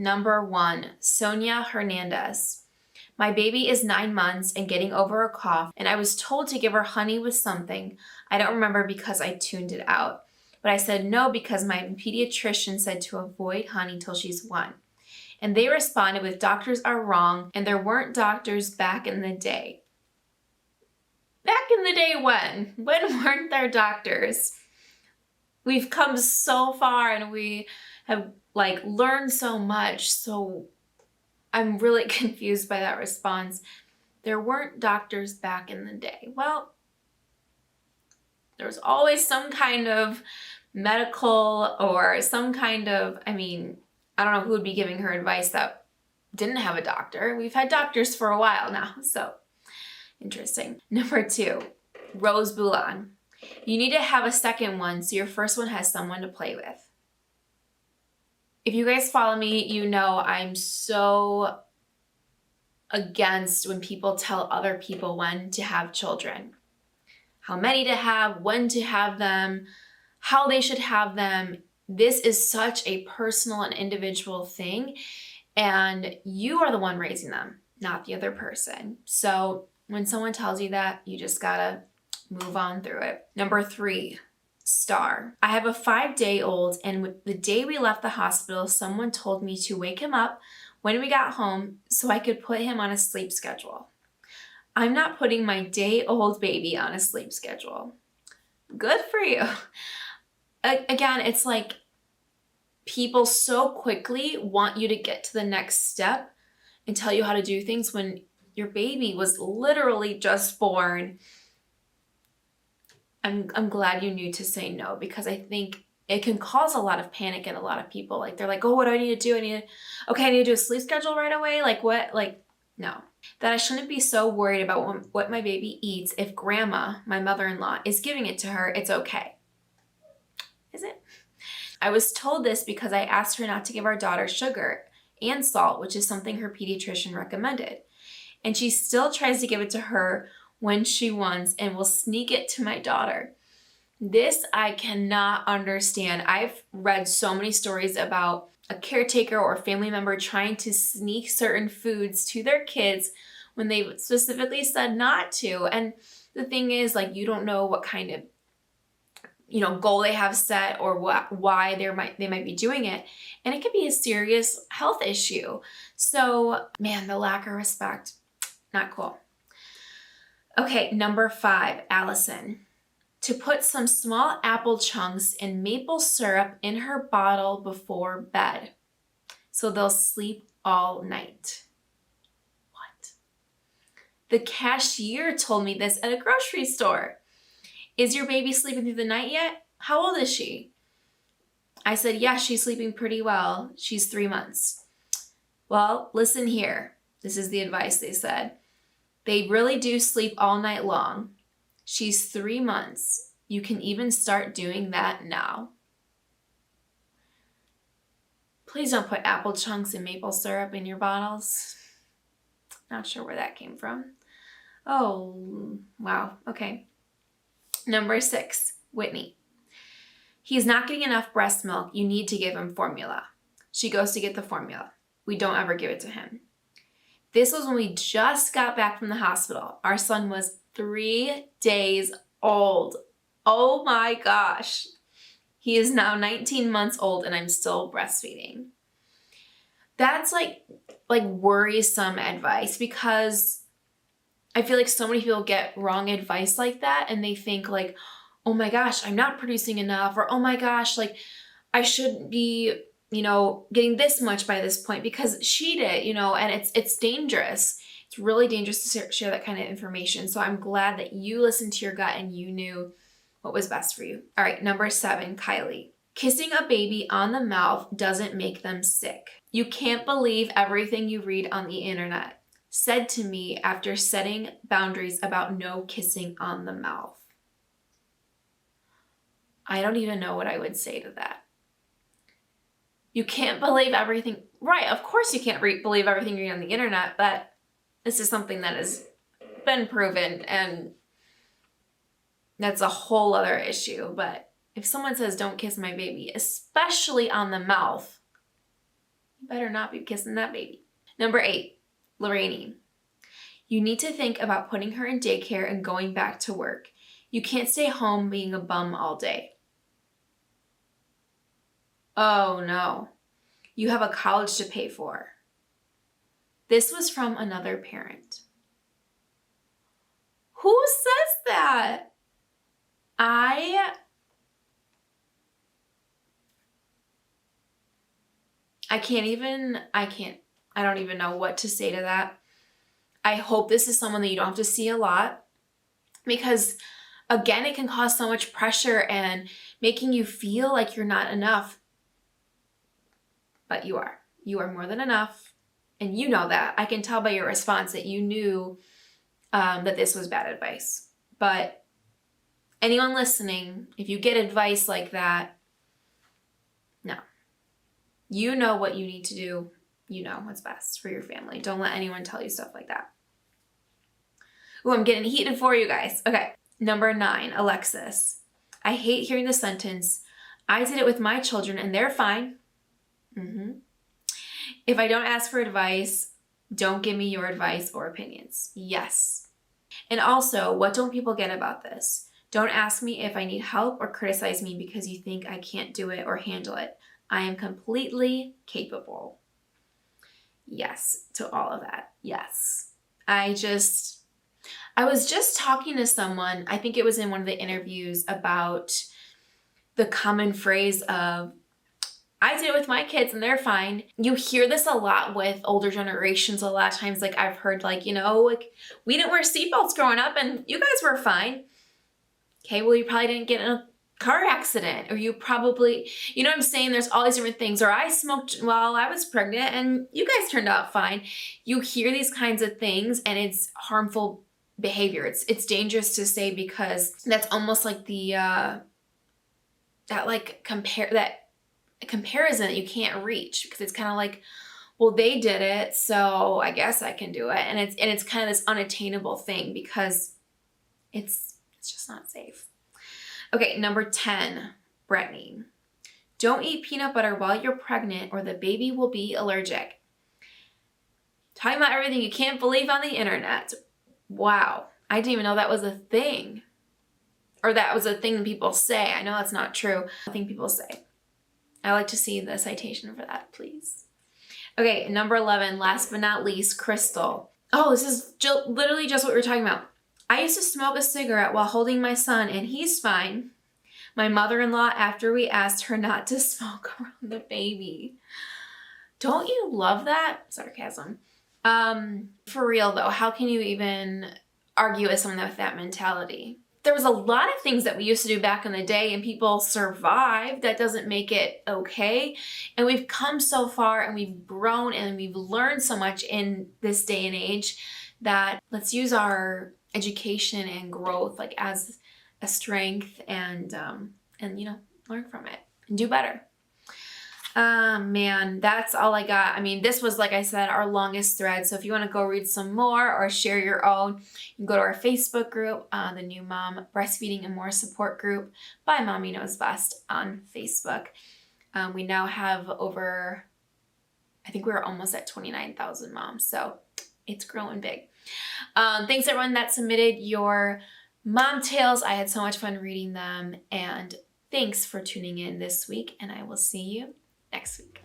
Number 1, Sonia Hernandez. My baby is 9 months and getting over a cough, and I was told to give her honey with something. I don't remember because I tuned it out. But I said no because my pediatrician said to avoid honey till she's 1. And they responded with doctors are wrong and there weren't doctors back in the day. Back in the day when? When weren't there doctors? We've come so far and we have learned so much. So I'm really confused by that response. There weren't doctors back in the day. Well, there was always some kind of medical or some kind of, I don't know who would be giving her advice that didn't have a doctor. We've had doctors for a while now, so interesting. Number 2, Rose Boulan. You need to have a second one so your first one has someone to play with. If you guys follow me, you know I'm so against when people tell other people when to have children. How many to have, when to have them, how they should have them. This is such a personal and individual thing, and you are the one raising them, not the other person. So when someone tells you that, you just gotta move on through it. Number 3, Star. I have a 5-day-old, and the day we left the hospital, someone told me to wake him up when we got home so I could put him on a sleep schedule. I'm not putting my day-old baby on a sleep schedule. Good for you. Again, it's like people so quickly want you to get to the next step and tell you how to do things when your baby was literally just born. I'm glad you knew to say no, because I think it can cause a lot of panic in a lot of people. They're like, oh, what do I need to do? I need to do a sleep schedule right away. What? No. That I shouldn't be so worried about what my baby eats if grandma, my mother-in-law, is giving it to her. It's okay. Is it? I was told this because I asked her not to give our daughter sugar and salt, which is something her pediatrician recommended. And she still tries to give it to her when she wants and will sneak it to my daughter. This I cannot understand. I've read so many stories about a caretaker or family member trying to sneak certain foods to their kids when they specifically said not to. And the thing is, you don't know what kind of goal they have set or why they might be doing it. And it could be a serious health issue. So, man, the lack of respect, not cool. Okay, number 5, Allison. To put some small apple chunks and maple syrup in her bottle before bed so they'll sleep all night. What? The cashier told me this at a grocery store. Is your baby sleeping through the night yet? How old is she? I said, yeah, she's sleeping pretty well. She's 3 months. Well, listen here. This is the advice they said. They really do sleep all night long. She's 3 months. You can even start doing that now. Please don't put apple chunks and maple syrup in your bottles. Not sure where that came from. Oh, wow. Okay. Number 6, Whitney. He's not getting enough breast milk. You need to give him formula. She goes to get the formula. We don't ever give it to him. This was when we just got back from the hospital. Our son was 3 days old. Oh my gosh. He is now 19 months old and I'm still breastfeeding. That's like worrisome advice, because I feel like so many people get wrong advice like that and they think oh my gosh, I'm not producing enough, or oh my gosh, I should be, getting this much by this point because she did, and it's dangerous. It's really dangerous to share that kind of information. So I'm glad that you listened to your gut and you knew what was best for you. All right, number 7, Kylie. Kissing a baby on the mouth doesn't make them sick. You can't believe everything you read on the internet. Said to me after setting boundaries about no kissing on the mouth. I don't even know what I would say to that. You can't believe everything. Right, of course you can't believe everything you read on the internet, but this is something that has been proven, and that's a whole other issue. But if someone says don't kiss my baby, especially on the mouth, You better not be kissing that baby. Number 8, Lorraine. You need to think about putting her in daycare and going back to work. You can't stay home being a bum all day. Oh no. You have a college to pay for. This was from another parent. Who says that? I don't even know what to say to that. I hope this is someone that you don't have to see a lot, because again, it can cause so much pressure and making you feel like you're not enough. But you are. You are more than enough. And you know that. I can tell by your response that you knew that this was bad advice. But anyone listening, if you get advice like that, no. You know what you need to do. You know what's best for your family. Don't let anyone tell you stuff like that. Ooh, I'm getting heated for you guys. Okay. Number 9, Alexis. I hate hearing the sentence, I did it with my children and they're fine. If I don't ask for advice, don't give me your advice or opinions. Yes. And also, what don't people get about this? Don't ask me if I need help or criticize me because you think I can't do it or handle it. I am completely capable. Yes to all of that. Yes. I was just talking to someone, I think it was in one of the interviews, about the common phrase of, I did it with my kids and they're fine. You hear this a lot with older generations. A lot of times, like I've heard like, we didn't wear seatbelts growing up and you guys were fine. Okay, well, you probably didn't get in a car accident, or you probably, you know what I'm saying? There's all these different things. Or I smoked while I was pregnant and you guys turned out fine. You hear these kinds of things and it's harmful behavior. It's dangerous to say, because that's almost like that comparison that you can't reach, because it's kind of like, well, they did it, so I guess I can do it. And it's kind of this unattainable thing, because it's just not safe. Okay, number 10, Brittany. Don't eat peanut butter while you're pregnant or the baby will be allergic. Talking about everything you can't believe on the internet. Wow, I didn't even know that was a thing. Or that was a thing that people say. I know that's not true. I think people say. I like to see the citation for that, please. Okay, number 11, last but not least, Crystal. Oh, this is literally just what we were talking about. I used to smoke a cigarette while holding my son and he's fine. My mother-in-law, after we asked her not to smoke around the baby. Don't you love that? Sarcasm. For real though, how can you even argue with someone with that mentality? There was a lot of things that we used to do back in the day and people survived. That doesn't make it okay. And we've come so far and we've grown and we've learned so much in this day and age that let's use our education and growth like as a strength and learn from it and do better. Man, that's all I got. I mean, this was, like I said, our longest thread. So if you want to go read some more or share your own, you can go to our Facebook group, the New Mom Breastfeeding and More Support Group by Mommy Knows Best on Facebook. We now have I think we're almost at 29,000 moms. So it's growing big. Thanks everyone that submitted your MomTales. I had so much fun reading them. And thanks for tuning in this week. And I will see you next week.